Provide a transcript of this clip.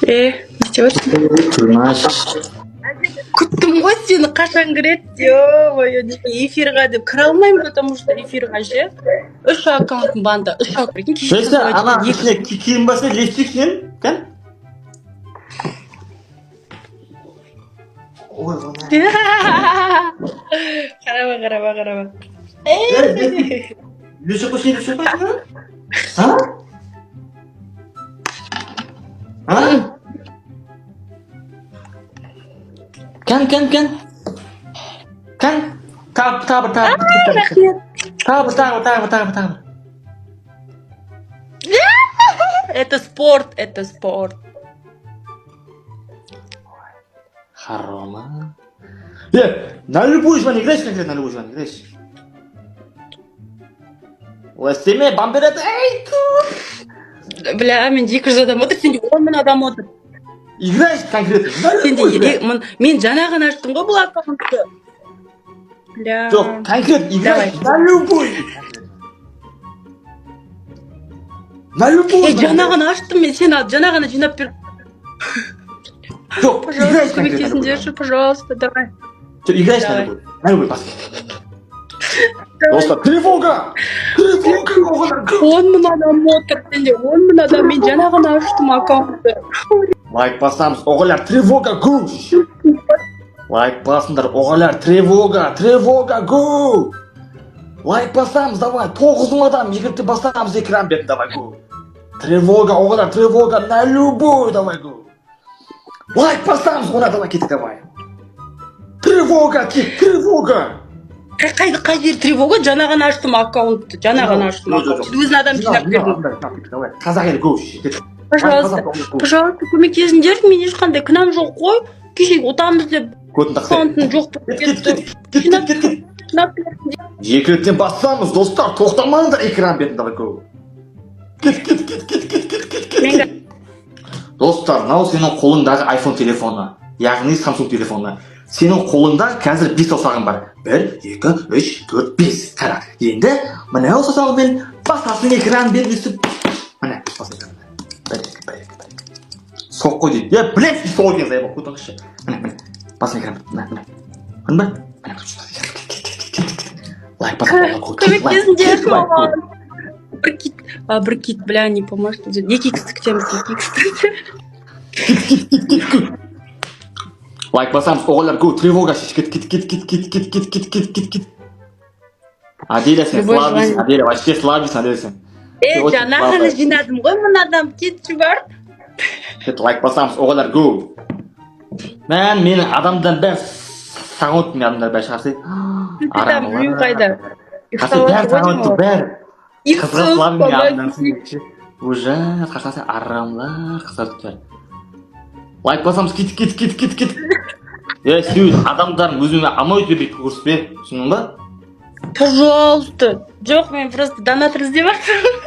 не істеп жатырсың? Күттім ғой сені қашан кіреді ё-моё эфирға деп кіре алмаймын, потому что эфирға ше 3 аккаунтым банда, 3 аккаунт прикинь, Слышь, ана ішіне киім басы лепчиксен, кән? Ой, қарама. Лепчик қойшы, лепчик қойшы. А? А? Кән. Кән? Тағы. Рахмет. Тағы. Это спорт. Харома. На любую жван играешь, конкретно на любую жван играешь. Остеме бамберет, эй, тут. Бля, мен 200 адам отыр, сенде 10.000 адам отыр. Играешь конкретно, на любую жван. Мен жаңа ғана аштым ғой бұл аккаунтты. Бля. Жоқ, конкретно играешь на любую. На любую. Жаңа ғана аштым мен, сен жаңа ғана жинап бер. Жоқ, играешь конкретно. Көмектесіңдерші, пожалуйста, давай. Играешь на любой пас. Достар, тревога! 10.000 адам отыр, сенде 10.000 адам, мен жаңа ғана аштым аккаунтты. Лайк басамыз, оғалар, тревога, гуш! Лайк басыңдар, оғалар, тревога, гу! Лайк басамыз, давай, 9.000 адам, егерді басамыз экран бетін, давай, гу! Тревога, оғалар, тревога, на любой, давай, гу! Лайк басамыз, ona давай, кеттік, давай! Тревога! Қай жер тревога? Жаңа ғана аштым аккаунтты, өзін адам жинап бердім. Қазақ елі гуш! Пожалуйста, көмектесіңдер, мен ешқандай күнәм жоқ қой. Кешегі ұтамыз деп аккаунтын жоқ болып кетті. Екіреттен басамыз, достар, тоқтамаңдар экран бетін, давай, гу! Кет! Достар, мынау сенің қолыңдағы iPhone телефоны, яғни Samsung телефоны. Сенің қолыңда қазір 5 саусағың бар. 1, 2, 3, 4, 5. Қара. Енді мынау саусағымен басасың экран бермесіп. Міне, басасың экран. 1, 2. Соқ қой дейді. Білем, соқ екен зайбақ қойдыңызшы. Міне. Басың экран. Міне. Міне. Лайк басың. Көмектесіңдер, бір кит, бля, не поможет. 2х тіктеміз, 2х. Лайк басамыз, оғалар, гу, тревога, кет. Аделя сен слабыйсың, Аделя, вообще слабыйсың, Аделя сен. Жаңа ғана жинадым ғой, мұн адам кетші бар. Лайк басамыз, оғалар, гу. Менің адамдан бәр саған өттім, адамдар бәр шығарсы. Біреу қайда. Бәр саған өттім, бәр. Қызға слабый мен адамдан сен. Ужас, қашасы, арамлар, қызар түтер. Лайк басамыз, кет. Сүйіз, адамдардың өзіме амой төбек көріспе, түсінің ба? Пожалуйста. Жоқ, мен просто донатор іздеп жатырмын.